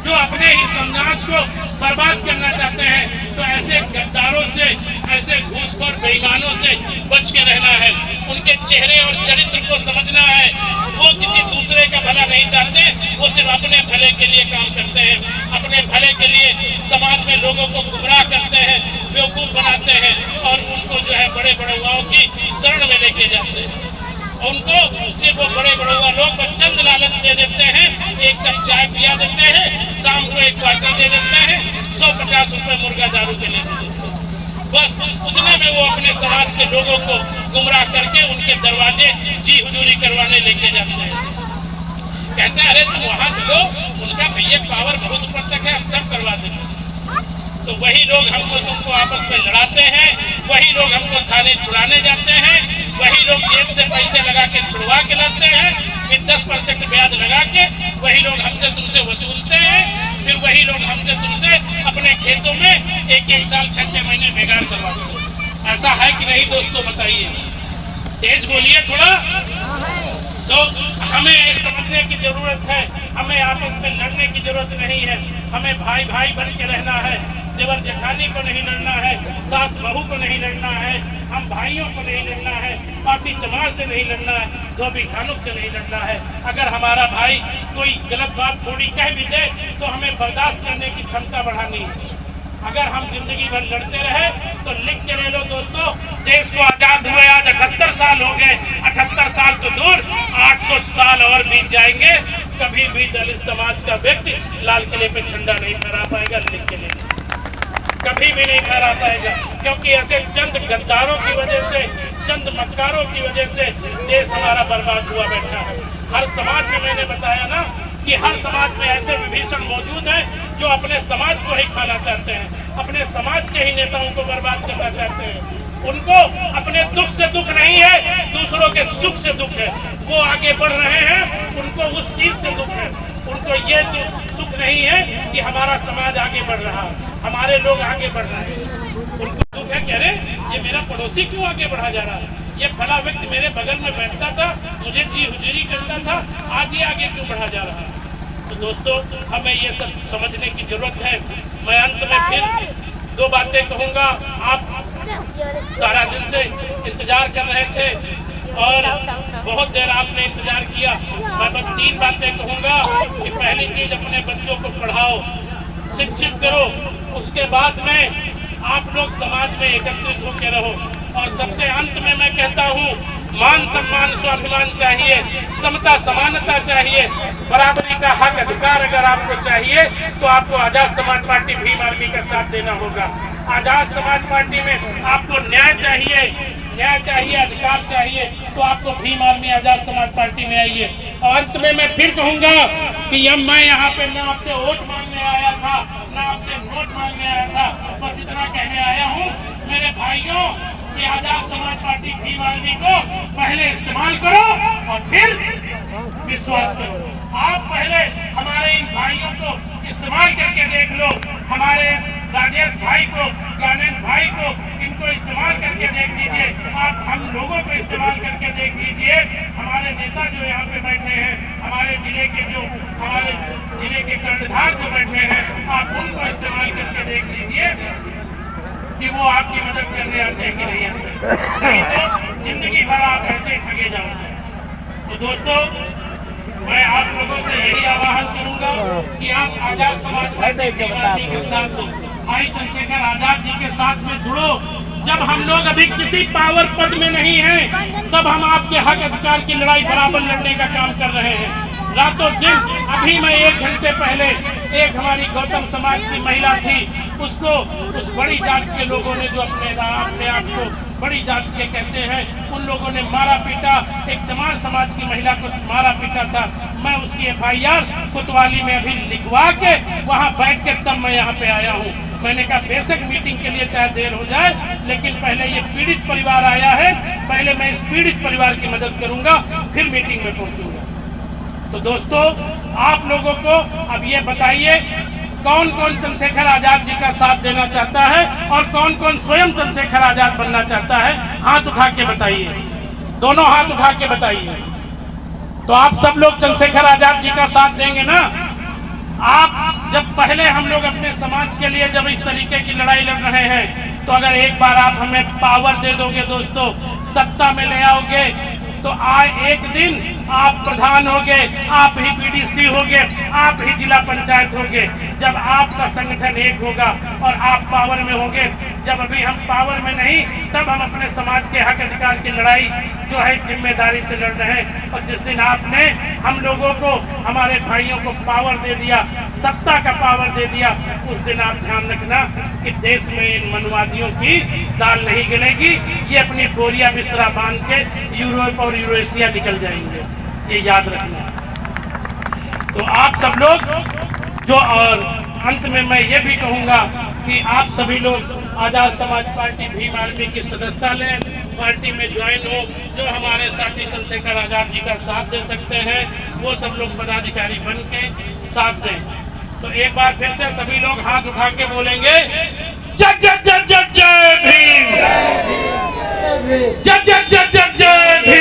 जो अपने ही समाज को बर्बाद करना चाहते हैं। तो ऐसे गद्दारों से, ऐसे घूसखोर बेईमानों से बच के रहना है। उनके चेहरे और चरित्र को समझना है। वो किसी दूसरे का भला नहीं चाहते, वो सिर्फ अपने भले के लिए काम करते हैं, अपने भले के लिए समाज में लोगों को गुमराह करते हैं, बेवकूफ बनाते हैं और उनको जो है बड़े बड़ुआओं की शरण में लेके जाते हैं। उनको सिर्फ वो बड़े बड़ुआ लोग चंद लालच दे देते हैं, एक कप चाय पिया देते हैं, शाम को एक क्वार्टर दे देते हैं, 150 रुपए मुर्गा दारू के लिए दे देते हैं। बस उतने में वो अपने समाज के लोगों को गुमराह करके उनके दरवाजे जी हुजूरी करवाने लेके जाते हैं। कहते हैं अरे तुम वहां चलो, उनका भैया पावर बहुत ऊपर तक है, हम सब करवा देंगे। तो वही लोग हमको तुमको आपस में लड़ाते हैं, वही लोग हमको थाने छुड़ाने जाते हैं, वही लोग जेब से पैसे लगा के छुड़वा के लाते हैं, फिर 10% ब्याज लगा के वही लोग हमसे तुमसे वसूलते हैं, फिर वही लोग हमसे तुमसे अपने खेतों में एक साल 6-6 महीने बेकार करवाते हैं। ऐसा है कि नहीं दोस्तों, बताइए, तेज बोलिए थोड़ा। तो हमें समझने की जरूरत है, हमें आपस में लड़ने की जरूरत नहीं है, हमें भाई भाई बन के रहना है। देवर जेठानी को नहीं लड़ना है, सास बहू को नहीं लड़ना है, हम भाइयों को नहीं लड़ना है, पासी चमार से नहीं लड़ना है, धोबी खानुक से नहीं लड़ना है। अगर हमारा भाई कोई गलत बात थोड़ी कह भी दे तो हमें बर्दाश्त करने की क्षमता बढ़ानी है। अगर हम जिंदगी भर लड़ते रहे तो लिख के ले लो दोस्तों, देश को आजाद हुए आज 78 साल हो गए। 78 साल तो दूर, 800 साल और बीत जाएंगे, कभी भी दलित समाज का व्यक्ति लाल किले पे झंडा नहीं फहरा पाएगा। लिख के ले लो, कभी भी नहीं फहरा पाएगा, क्योंकि ऐसे चंद गद्दारों की वजह से, चंद मक्कारों की वजह से देश हमारा बर्बाद हुआ बैठा है। हर समाज में मैंने बताया ना कि हर समाज में ऐसे विभीषण मौजूद हैं जो अपने समाज को ही खाना चाहते हैं, अपने समाज के ही नेताओं को बर्बाद करना चाहते हैं। उनको अपने दुख से दुख नहीं है, दूसरों के सुख से दुख है। वो आगे बढ़ रहे हैं, उनको उस चीज से दुख है। उनको ये सुख नहीं है कि हमारा समाज आगे बढ़ रहा है, हमारे लोग आगे बढ़ रहे हैं। उनको दुख है कि अरे ये मेरा पड़ोसी क्यों आगे बढ़ा जा रहा है, ये फला व्यक्ति मेरे बगल में बैठता था, मुझे जी हुजूरी करता था, आज ये आगे क्यों बढ़ा जा रहा है। तो दोस्तों, हमें ये सब समझने की जरूरत है। मैं अंत में फिर 2 बातें कहूँगा। आप सारा दिन से इंतजार कर रहे थे और बहुत देर आपने इंतजार किया। मैं बस 3 बातें कहूँगा कि पहली चीज, अपने बच्चों को पढ़ाओ, शिक्षित करो। उसके बाद में आप लोग समाज में एकत्रित होकर रहो। और सबसे अंत में मैं कहता हूँ, मान सम्मान स्वाभिमान चाहिए, समता समानता चाहिए, बराबरी का हक अधिकार अगर आपको चाहिए तो आपको आजाद समाज पार्टी भीम आर्मी का साथ देना होगा। आजाद समाज पार्टी में आपको न्याय चाहिए, न्याय चाहिए, अधिकार चाहिए, तो आपको भीम आर्मी आजाद समाज पार्टी में आइए। और अंत में मैं फिर कहूँगा कि मैं यहाँ पे न आपसे वोट मांगने आया था, न आपसे वोट मांगने आया था, बस इतना कहने आया हूँ मेरे भाइयों कि आजाद समाज पार्टी भीम आर्मी को पहले इस्तेमाल करो और फिर विश्वास करो। आप पहले हमारे इन भाइयों को इस्तेमाल करके देख लो, हमारे राजेश भाई को, ज्ञानेंद्र भाई को, इनको इस्तेमाल करके देख लीजिए। आप हम लोगों को इस्तेमाल करके देख लीजिए। हमारे नेता जो यहाँ पे बैठे हैं, हमारे जिले के कर्णधार जो बैठे हैं, आप उनको इस्तेमाल करके देख लीजिए कि वो आपकी मदद करने आते हैं कि नहीं आते। नहीं तो जिंदगी भर आप ऐसे ठगे जाओगे। तो दोस्तों, मैं आप लोगों से यही आह्वान करूंगा कि आप आजाद समाज पार्टी के साथ दो, भाई चंद्रशेखर आजाद जी के साथ में जुड़ो। जब हम लोग अभी किसी पावर पद में नहीं हैं, तब हम आपके हक अधिकार की लड़ाई बराबर लड़ने का काम कर रहे हैं, रातों दिन। अभी मैं 1 घंटे पहले एक हमारी गौतम समाज की महिला थी, उसको उस बड़ी जात के लोगों ने, जो अपने आप को बड़ी जात के कहते हैं, उन लोगों ने मारा पीटा। एक चमार समाज की महिला को मारा पीटा था। मैं उसकी FIR कोतवाली में अभी लिखवा के वहाँ बैठ के तब मैं यहाँ पे आया हूँ। मैंने कहा बेशक मीटिंग के लिए चाहे देर हो जाए, लेकिन पहले ये पीड़ित परिवार आया है, पहले मैं इस पीड़ित परिवार की मदद करूँगा, फिर मीटिंग में पहुँचूंगा। तो दोस्तों, आप लोगों को अब ये बताइए, कौन कौन चंद्रशेखर आजाद जी का साथ देना चाहता है और कौन कौन स्वयं चंद्रशेखर आजाद बनना चाहता है? हाथ उठा के बताइए, दोनों हाथ उठा के बताइए। तो आप सब लोग चंद्रशेखर आजाद जी का साथ देंगे ना? आप जब पहले हम लोग अपने समाज के लिए जब इस तरीके की लड़ाई लड़ रहे हैं, तो अगर एक बार आप हमें पावर दे दोगे दोस्तों, सत्ता में ले आओगे, तो आज एक दिन आप प्रधान होगे, आप ही बीडीसी होगे, आप ही जिला पंचायत होगे। जब आपका संगठन एक होगा और आप पावर में होंगे, जब अभी हम पावर में नहीं, तब हम अपने समाज के हक अधिकार की लड़ाई जो है जिम्मेदारी से लड़ रहे हैं। और जिस दिन आपने हम लोगों को, हमारे भाइयों को पावर दे दिया, सत्ता का पावर दे दिया, उस दिन आप ध्यान रखना कि देश में इन मनवादियों की दाल नहीं गलेगी। ये अपनी बोरिया बिस्तरा बांध के यूरोप और यूरेशिया निकल जाएंगे, ये याद रखना। तो आप सब लोग जो, और अंत में मैं ये भी कहूँगा कि आप सभी लोग आजाद समाज पार्टी भीम आर्मी की सदस्यता लें, पार्टी में ज्वाइन हो। जो हमारे साथी चंद्रशेखर आजाद जी का साथ दे सकते हैं, वो सब लोग पदाधिकारी बन के साथ दें। तो एक बार फिर से सभी लोग हाथ उठा के बोलेंगे, जय जय जय जय जय भीम, जय जय जय जय जय भीम।